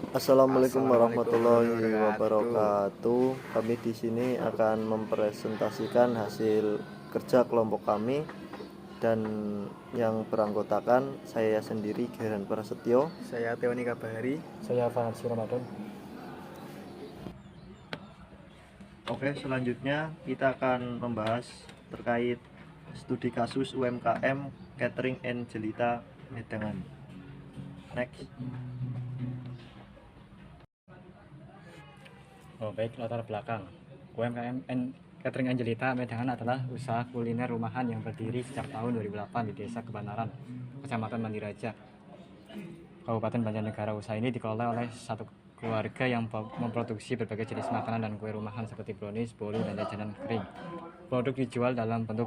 Assalamualaikum Assalamualaikum warahmatullahi warahmatullahi wabarakatuh. wabarakatuh. Kami di sini akan mempresentasikan hasil kerja kelompok kami dan yang beranggotakan saya sendiri Geran Prasetyo. Saya Teoni Kabahari. Saya Fahad Ramadan. Oke, selanjutnya kita akan membahas terkait studi kasus UMKM Catering Angelita Medangan. Next. Baik, latar belakang. UMKM Catering Angelita Medangan adalah usaha kuliner rumahan yang berdiri sejak tahun 2008 di Desa Kebanaran, Kecamatan Mandiraja, Kabupaten Banjarnegara. Usaha ini dikelola oleh satu keluarga yang memproduksi berbagai jenis makanan dan kue rumahan seperti brownies, bolu, dan jajanan kering. Produk dijual dalam bentuk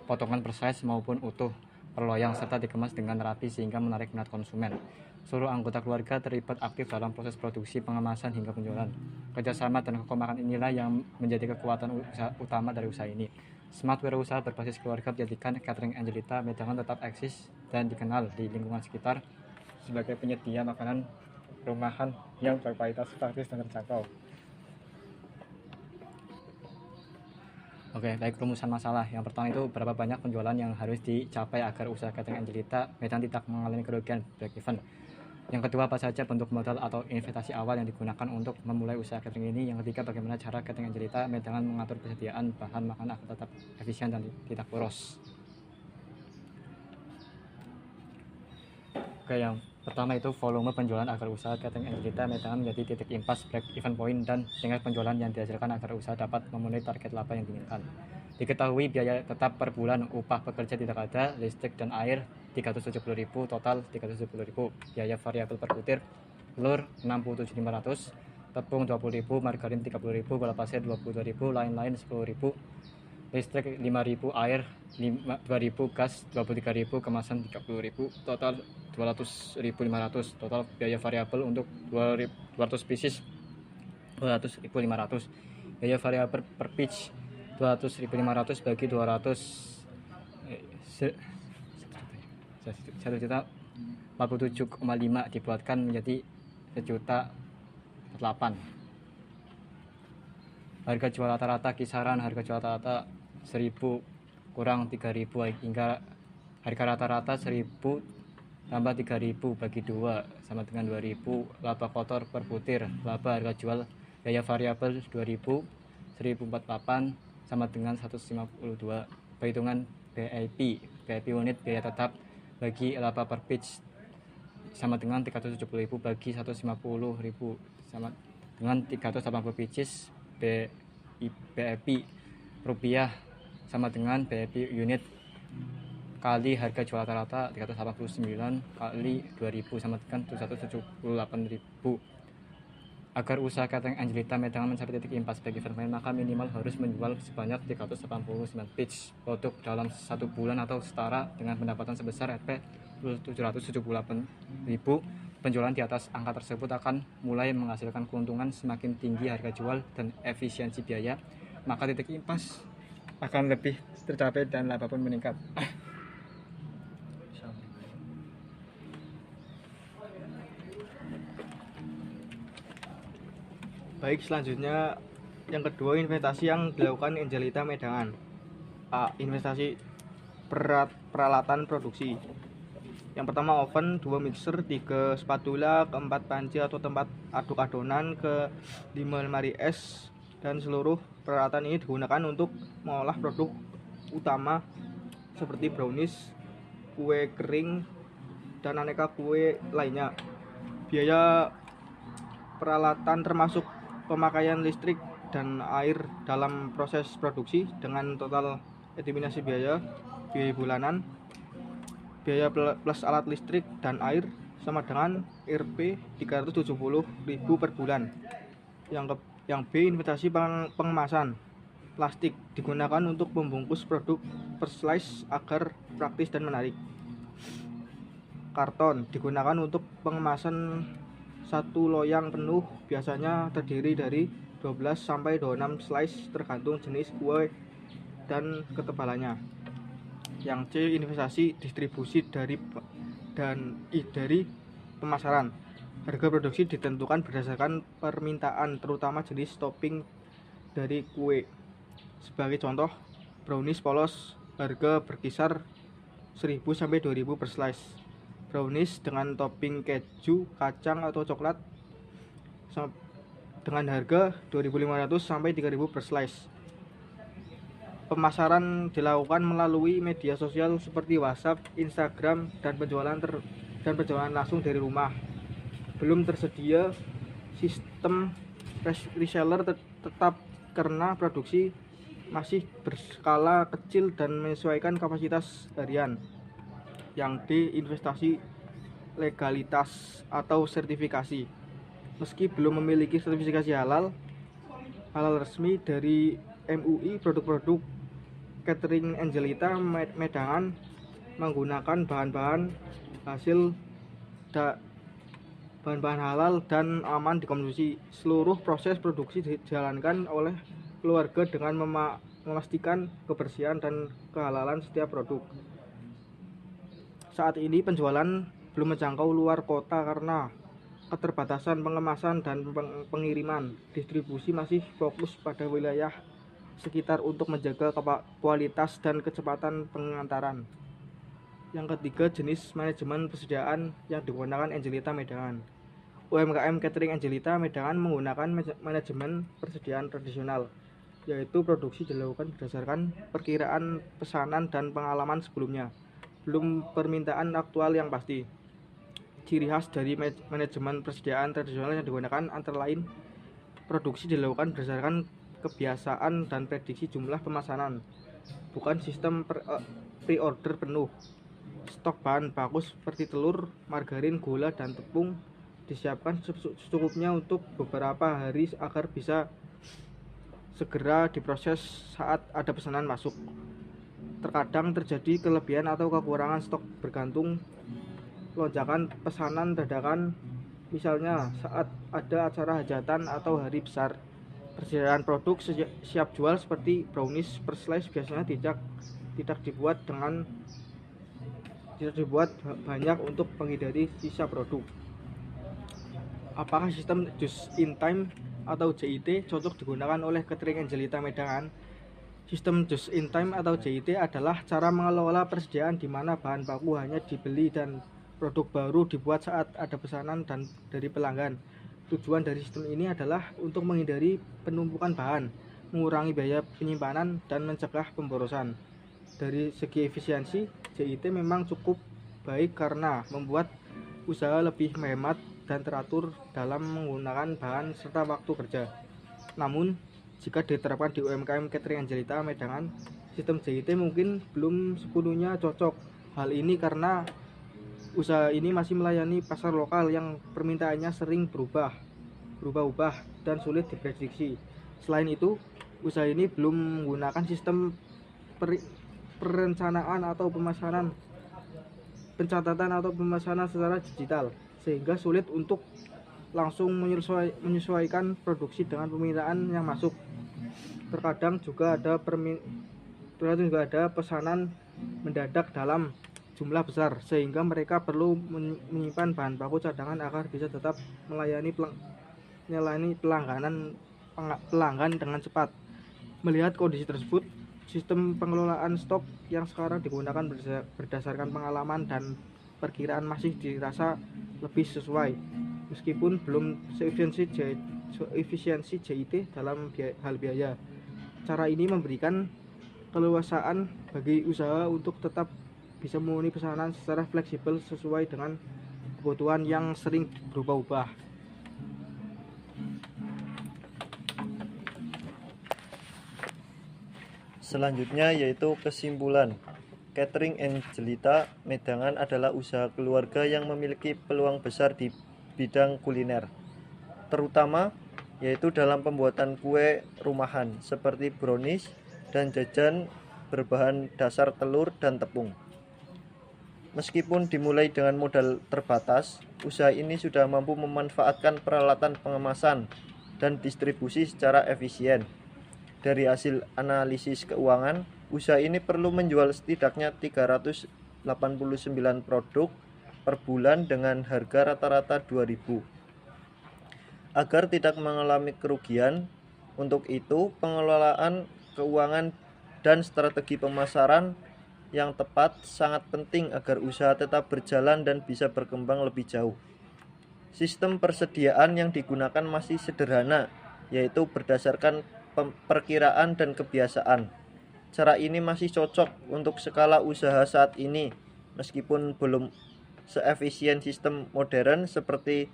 potongan per size maupun utuh per loyang serta dikemas dengan rapi sehingga menarik minat konsumen. Seluruh anggota keluarga terlibat aktif dalam proses produksi, pengemasan, hingga penjualan. Kerjasama dan kekompakan inilah yang menjadi kekuatan utama dari usaha ini. Smart wirausaha berbasis keluarga menjadikan Catering Angelita Medangan tetap eksis dan dikenal di lingkungan sekitar sebagai penyedia makanan rumahan yang berkualitas, praktis, dan terjangkau. Oke, baik, rumusan masalah. Yang pertama itu berapa banyak penjualan yang harus dicapai agar usaha Catering Angelita Medangan tidak mengalami kerugian break even. Yang kedua, apa saja bentuk modal atau investasi awal yang digunakan untuk memulai usaha catering ini. Yang ketiga, bagaimana cara Catering Angelita Medangan mengatur persediaan bahan makanan agar tetap efisien dan tidak boros. Oke, yang pertama itu volume penjualan agar usaha Catering Angelita Medangan menjadi titik impas break even point dan tingkat penjualan yang dihasilkan agar usaha dapat memenuhi target laba yang diinginkan. Diketahui biaya tetap per bulan upah pekerja tidak ada, listrik dan air 370.000, total 370.000. Biaya variabel per butir telur 67.500, tepung 20.000, margarin 30.000, gula pasir 22.000, lain-lain 10.000. Listrik 5.000, air 2.000, gas 23.000, kemasan 30.000, total 200.500. Total biaya variabel untuk 200 pieces 200.500. Biaya variabel per pitch 200.500 bagi 200 1.047,5 dibuatkan menjadi 1.008.000. Harga jual rata-rata kisaran harga jual rata-rata 1.000 kurang 3.000 hingga harga rata-rata 1.000 tambah 3.000 bagi 2 sama dengan 2.000. Laba kotor per butir, laba harga jual biaya variabel 2.000, 1.048 sama dengan 152. Perhitungan BIP unit biaya tetap bagi laba per pitch sama dengan 370.000 bagi 150.000 sama dengan 380 pitches. BIP rupiah sama dengan BIP unit kali harga jual rata-rata 389 kali 2.000 sama dengan 178.000. Agar usaha Catering Angelita Medangan mencapai titik impas break even point, maka minimal harus menjual sebanyak 389 pitch produk dalam 1 bulan atau setara dengan pendapatan sebesar Rp 778.000. Penjualan di atas angka tersebut akan mulai menghasilkan keuntungan semakin tinggi harga jual dan efisiensi biaya, maka titik impas akan lebih tercapai dan laba pun meningkat. Baik, selanjutnya yang kedua, investasi yang dilakukan Angelita Medangan. A. Investasi peralatan produksi. Yang pertama, oven, 2 mixer, 3 spatula, 4 panci atau tempat aduk adonan, 5 lemari es, dan seluruh peralatan ini digunakan untuk mengolah produk utama seperti brownies, kue kering, dan aneka kue lainnya. Biaya peralatan termasuk pemakaian listrik dan air dalam proses produksi dengan total eliminasi biaya bulanan. Biaya plus alat listrik dan air sama dengan Rp 370.000 per bulan. Yang B, investasi pengemasan. Plastik digunakan untuk membungkus produk per slice agar praktis dan menarik. Karton digunakan untuk pengemasan satu loyang penuh, biasanya terdiri dari 12 sampai 26 slice tergantung jenis kue dan ketebalannya. Yang C, investasi distribusi dari pemasaran. Harga produksi ditentukan berdasarkan permintaan, terutama jenis topping dari kue. Sebagai contoh, brownies polos harga berkisar 1.000 sampai 2.000 per slice. Brownies dengan topping keju, kacang atau coklat dengan harga 2.500 sampai 3.000 per slice. Pemasaran dilakukan melalui media sosial seperti WhatsApp, Instagram, dan penjualan langsung dari rumah. Belum tersedia sistem reseller tetap karena produksi masih berskala kecil dan menyesuaikan kapasitas harian. Yang D, investasi legalitas atau sertifikasi. Meski belum memiliki sertifikasi halal resmi dari MUI, produk-produk catering Angelita Medangan menggunakan bahan-bahan halal dan aman dikonsumsi. Seluruh proses produksi dijalankan oleh keluarga dengan memastikan kebersihan dan kehalalan setiap produk. Saat ini penjualan belum menjangkau luar kota karena keterbatasan pengemasan dan pengiriman. Distribusi masih fokus pada wilayah sekitar untuk menjaga kualitas dan kecepatan pengantaran. Yang ketiga, jenis manajemen persediaan yang digunakan Angelita Medangan. UMKM Catering Angelita Medangan menggunakan manajemen persediaan tradisional, yaitu produksi dilakukan berdasarkan perkiraan pesanan dan pengalaman sebelumnya, belum permintaan aktual yang pasti. Ciri khas dari manajemen persediaan tradisional yang digunakan antara lain produksi dilakukan berdasarkan kebiasaan dan prediksi jumlah pemesanan, bukan sistem pre-order penuh. Stok bahan baku seperti telur, margarin, gula, dan tepung disiapkan secukupnya untuk beberapa hari agar bisa segera diproses saat ada pesanan masuk. Terkadang terjadi kelebihan atau kekurangan stok bergantung lonjakan pesanan dadakan, misalnya saat ada acara hajatan atau hari besar. Persediaan produk siap jual seperti brownies per slice biasanya tidak dibuat banyak untuk menghindari sisa produk. Apakah sistem just in time atau JIT cocok digunakan oleh Catering Angelita Medangan? Sistem just in time atau JIT adalah cara mengelola persediaan di mana bahan baku hanya dibeli dan produk baru dibuat saat ada pesanan dan dari pelanggan. Tujuan dari sistem ini adalah untuk menghindari penumpukan bahan, mengurangi biaya penyimpanan, dan mencegah pemborosan. Dari segi efisiensi, JIT memang cukup baik karena membuat usaha lebih menghemat dan teratur dalam menggunakan bahan serta waktu kerja. Namun, jika diterapkan di UMKM Catering Angelita Medangan, sistem JIT mungkin belum sepenuhnya cocok. Hal ini karena usaha ini masih melayani pasar lokal yang permintaannya sering berubah-ubah dan sulit diprediksi. Selain itu, usaha ini belum menggunakan sistem perencanaan atau pencatatan atau pemesanan secara digital, sehingga sulit untuk langsung menyesuaikan produksi dengan permintaan yang masuk. Terkadang juga ada pesanan mendadak dalam jumlah besar, sehingga mereka perlu menyimpan bahan baku cadangan agar bisa tetap melayani pelanggan dengan cepat. Melihat kondisi tersebut, sistem pengelolaan stok yang sekarang digunakan berdasarkan pengalaman dan perkiraan masih dirasa lebih sesuai, meskipun belum seefisiensi JIT dalam hal biaya. Cara ini memberikan keleluasaan bagi usaha untuk tetap bisa memenuhi pesanan secara fleksibel sesuai dengan kebutuhan yang sering berubah-ubah. Selanjutnya yaitu kesimpulan. Catering Angelita Medangan adalah usaha keluarga yang memiliki peluang besar di bidang kuliner, terutama yaitu dalam pembuatan kue rumahan seperti brownies dan jajan berbahan dasar telur dan tepung. Meskipun dimulai dengan modal terbatas, usaha ini sudah mampu memanfaatkan peralatan pengemasan dan distribusi secara efisien. Dari hasil analisis keuangan, usaha ini perlu menjual setidaknya 389 produk per bulan dengan harga rata-rata 2.000. Agar tidak mengalami kerugian, untuk itu pengelolaan keuangan dan strategi pemasaran yang tepat sangat penting agar usaha tetap berjalan dan bisa berkembang lebih jauh. Sistem persediaan yang digunakan masih sederhana, yaitu berdasarkan perkiraan dan kebiasaan. Cara ini masih cocok untuk skala usaha saat ini, meskipun belum seefisien sistem modern seperti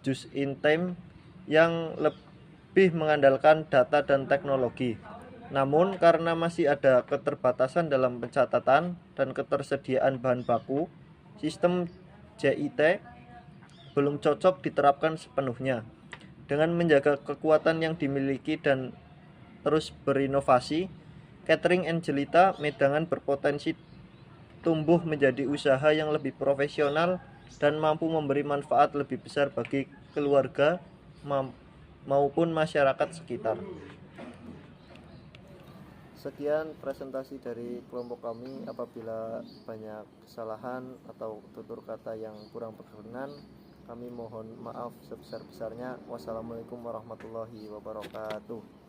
just in time yang lebih mengandalkan data dan teknologi. Namun karena masih ada keterbatasan dalam pencatatan dan ketersediaan bahan baku, sistem JIT belum cocok diterapkan sepenuhnya. Dengan menjaga kekuatan yang dimiliki dan terus berinovasi, Catering Angelita Medangan berpotensi tumbuh menjadi usaha yang lebih profesional dan mampu memberi manfaat lebih besar bagi keluarga maupun masyarakat sekitar. Sekian presentasi dari kelompok kami. Apabila banyak kesalahan atau tutur kata yang kurang berkenan, kami mohon maaf sebesar-besarnya. Wassalamualaikum warahmatullahi wabarakatuh.